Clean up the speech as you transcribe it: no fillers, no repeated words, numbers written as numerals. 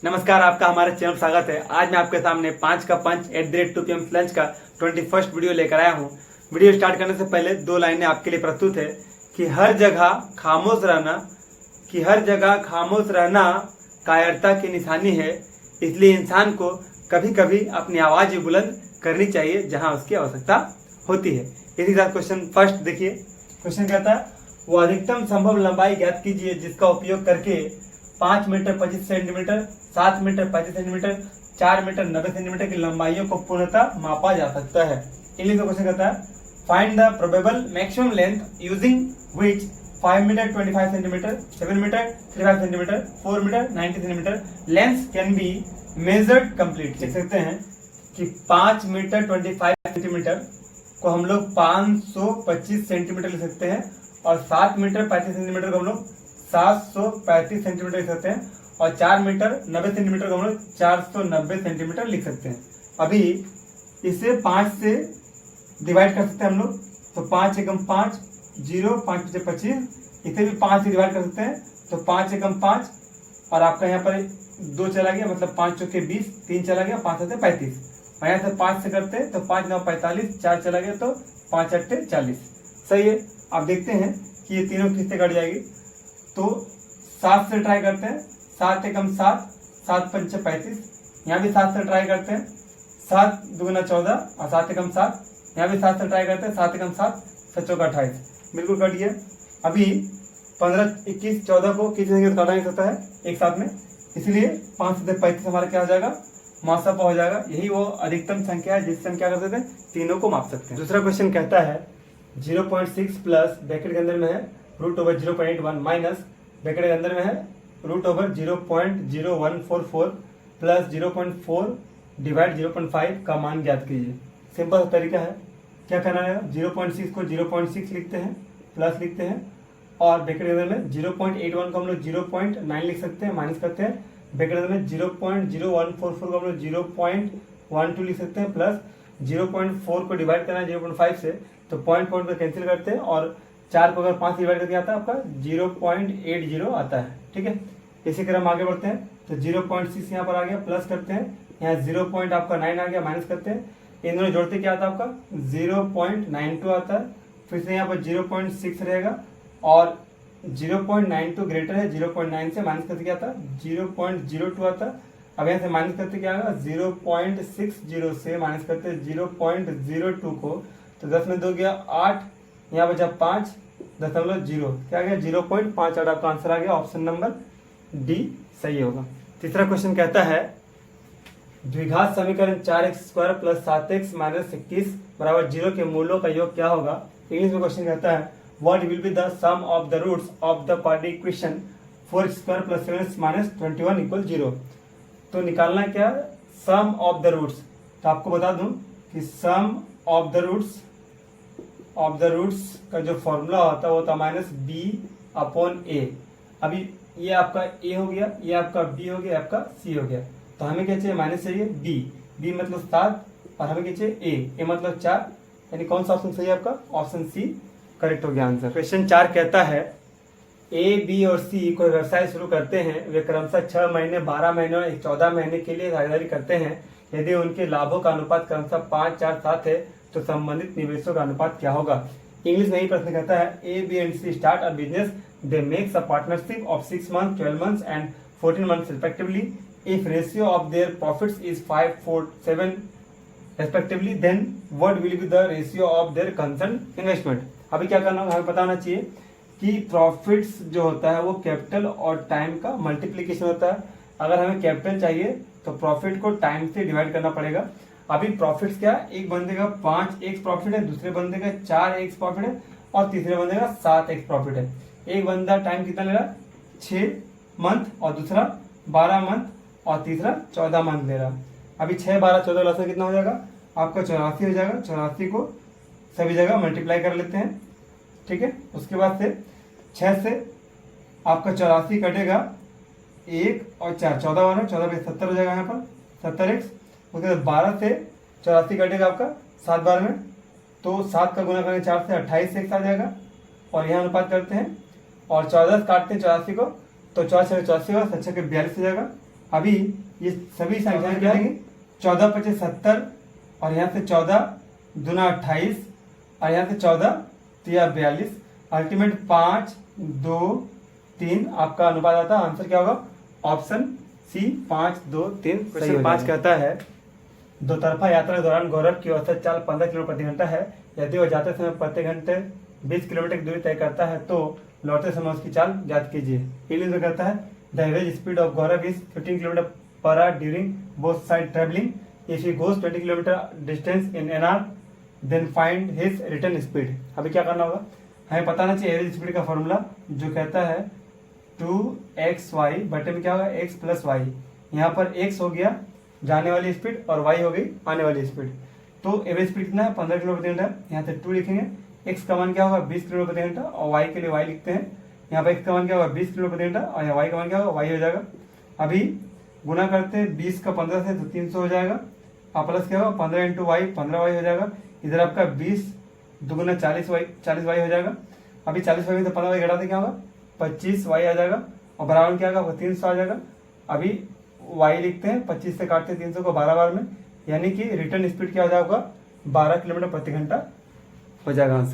नमस्कार, आपका हमारे चैनल स्वागत है। आज मैं आपके सामने 5 का पंच @ 2 PM लंच का 21st वीडियो लेकर आया हूँ। वीडियो स्टार्ट करने से पहले 2 लाइनें आपके लिए प्रस्तुत है कि हर जगह खामोश रहना कायरता की निशानी है। इसलिए इंसान को कभी कभी अपनी आवाज़ भी बुलंद करनी चाहिए जहाँ उसकी आवश्यकता होती है। इसी के साथ क्वेश्चन फर्स्ट देखिए। क्वेश्चन कहता है वो अधिकतम संभव लंबाई ज्ञात कीजिए जिसका उपयोग करके 5 metre 25 centimetre, 7 metre 35 centimetre, 4 metre 90 centimetre की लंबाइयों को पूर्णतः मापा जा सकता है। इंग्लिश में क्वेश्चन कहता है find the probable maximum length using which 5 metre 25 centimetre, 7 metre 35 centimetre, 4 metre 90 centimetre length can be measured complete. देख सकते हैं कि 5 मीटर 25 सेंटीमीटर को हम लोग 525 सेंटीमीटर लिख सकते हैं और 7 मीटर 35 सेंटीमीटर को हम लोग 735 सेंटीमीटर लिख सकते हैं और 4 मीटर 90 सेंटीमीटर को हम लोग 490 सेंटीमीटर लिख सकते हैं। अभी इसे 5 से डिवाइड कर सकते हैं हम लोग, तो 5 एकम 5, 0, 5 से 25, इसे भी 5 से डिवाइड कर सकते हैं, तो 5 एकम 5 और आपका यहाँ पर 2 चला गया, मतलब 5 चौके 20, 3 चला गया, 5 से 35 और यहाँ से 5 से करते हैं तो 5 9 45, 4 चला गया तो 5 8 40। सही है। आप देखते हैं कि ये तीनों किससे कट जाएगी, तो 7 से ट्राई करते हैं, 7 एकम 7, 7 पंच 35, यहाँ भी 7 से ट्राई करते हैं, 7 दूना 14 और 7 एकम 7, यहाँ भी 7 से ट्राई करते हैं, 7 एकम 7, 7 चौका 28, बिल्कुल कट गया। अभी 15 21 14 को किसी जगह काटा नहीं सकता है एक साथ में, इसलिए 5 से 35 हमारा क्या हो जाएगा, मासापा हो जाएगा। यही वो अधिकतम संख्या है जिससे हम क्या कर सकते हैं, तीनों को माप सकते हैं। दूसरा क्वेश्चन कहता है 0.6 प्लस ब्रैकेट के अंदर में है √0.81 माइनस ब्रैकेट के अंदर में है √0.0144 प्लस 0.4 डिवाइड 0.5 का मान ज्ञात कीजिए। सिंपल सा तरीका है, क्या करना है, 0.6 को 0.6 लिखते हैं, प्लस लिखते हैं और ब्रैकेट के अंदर में 0.81 को हम लोग 0.9 लिख सकते हैं, माइनस करते हैं, ब्रैकेट के अंदर में 0.0144 को हम लोग 0.12 लिख सकते हैं, प्लस 0.4 को डिवाइड करना है 0.5 से, तो पॉइंट को कैंसिल करते हैं और 4 को अगर 5 डिवाइड करके आता है आपका 0.80 आता है। ठीक है, इसी क्रम आगे बढ़ते हैं, तो 0.6 यहाँ पर आ गया, प्लस करते हैं, यहाँ 0. आपका 9 आ गया, माइनस करते हैं, इन दोनों जोड़ते क्या आता है आपका 0.92 आता है, फिर से यहाँ पर 0.6 रहेगा और 0.92 ग्रेटर है 0.9 से, माइनस करते क्या आता है 0.02 आता है। अब यहाँ से माइनस करते क्या आएगा 0.60 से माइनस करते 0.02 को, तो 10 में 2 गया 8, यहाँ बचा 5.0, क्या गया 0.58 आपका आंसर आ गया। ऑप्शन नंबर डी सही होगा। तीसरा क्वेश्चन कहता है द्विघात समीकरण 4x² प्लस 7x माइनस 21 बराबर 0 के मूलों का योग क्या होगा। इंग्लिश में क्वेश्चन कहता है what will be the sum of the roots of the quadratic equation 4x² plus 7x minus 21 equal 0। तो निकालना क्या, सम ऑफ द रूट्स। तो आपको बता दूं कि सम ऑफ द रूट्स का जो फॉर्मूला होता है वो होता माइनस b/a। अभी ये आपका a हो गया, ये आपका b हो गया, आपका c हो गया, तो हमें क्या चाहिए, माइनस चाहिए b मतलब 7 और हमें क्या चाहिए a मतलब 4, यानी कौन सा ऑप्शन सही है आपका, ऑप्शन सी करेक्ट हो गया आंसर। क्वेश्चन 4 कहता है ए बी और सी कोई व्यवसाय शुरू करते हैं, वे क्रमशः 6 महीने 12 महीने और 14 महीने के लिए साझेदारी करते हैं। यदि उनके लाभों का अनुपात क्रमशः 5 4 7 है तो संबंधित निवेशों का अनुपात क्या होगा। इंग्लिश में ही प्रश्न कहता है A B and C start a business, they make a partnership of 6 months 12 months and 14 months respectively. If ratio of their profits is 5:4:7 respectively, then what will be the ratio of their concerned investment? अभी क्या करना होगा, हमें पता होना चाहिए कि profits जो होता है वो कैपिटल और टाइम का मल्टीप्लिकेशन होता है। अगर हमें कैपिटल चाहिए तो प्रॉफिट को टाइम से डिवाइड करना पड़ेगा। अभी प्रॉफिट्स क्या, एक बंदे का 5x प्रॉफिट है, दूसरे बंदे का 4x प्रॉफिट है और तीसरे बंदे का 7x प्रॉफिट है। एक बंदा टाइम कितना ले रहा, 6 मंथ और दूसरा 12 मंथ और तीसरा 14 मंथ ले रहा। अभी 6 12 14 लसा कितना हो जाएगा आपका 84 हो जाएगा। 84 को सभी जगह मल्टीप्लाई कर लेते हैं, ठीक है। उसके बाद से 6 से आपका 84 कटेगा 1 और 4, 14 12 14 पे 70 हो जाएगा यहाँ पर 70x। उसके बाद 12 से 84 कटेगा आपका 7 12 में, तो 7 का गुना करेंगे 4 से 28x आ जाएगा और यहाँ अनुपात करते हैं और 14 काटते हैं 84 को, तो 4 6 84 होगा, 7 6 42 हो जाएगा अभी ये सभी संख्याएं क्या लेंगे, 14 25 70 और यहाँ से 14 दूना 28 और यहाँ से 14 3 42, अल्टीमेट 5 2 3 आपका अनुपात आता है। आंसर क्या होगा, ऑप्शन सी 5 2 3। क्वेश्चन 5 कहता है दो तरफा यात्रा के दौरान गौरव की औसत चाल 15 किलोमीटर प्रति घंटा है। यदि वह जाते समय प्रति घंटे 20 किलोमीटर की दूरी तय करता है तो लौटते समय उसकी चाल ज्ञात कीजिए। इंग्लिश में कहता है the average speed of Gaurav is 15 kilometre per hour during both side travelling. If he goes 20 kilometre distance in an hour then find his return speed. अभी क्या करना होगा, हमें पता ना चाहिए एवरेज स्पीड का फॉर्मूला जो कहता है 2xy बटे में क्या होगा x प्लस वाई। यहाँ पर x हो गया जाने वाली स्पीड और y हो गई आने वाली स्पीड। तो एवरेज स्पीड कितना है, 15 किलोमीटर प्रति घंटा। यहाँ से 2 लिखेंगे, x का मान क्या होगा 20 किलोमीटर प्रति घंटा और y के लिए y लिखते हैं। यहाँ पर x का मान क्या होगा 20 किलोमीटर प्रति घंटा और यहाँ y का मान क्या होगा y हो जाएगा। अभी गुना करते हैं 20 का 15 से तो 300 हो जाएगा और प्लस क्या होगा 15 इंटू वाई 15y हो जाएगा। इधर आपका 20 दुगुना 40y हो जाएगा। अभी 40y में तो 15y घटाते क्या होगा 25y आ जाएगा और बराबर क्या होगा 300 आ जाएगा। अभी y लिखते हैं, 25 से काटते हैं 300 को 12 बार में, यानी कि रिटर्न स्पीड क्या हो जाएगा 12 किलोमीटर प्रति घंटा हो जाएगा आंसर।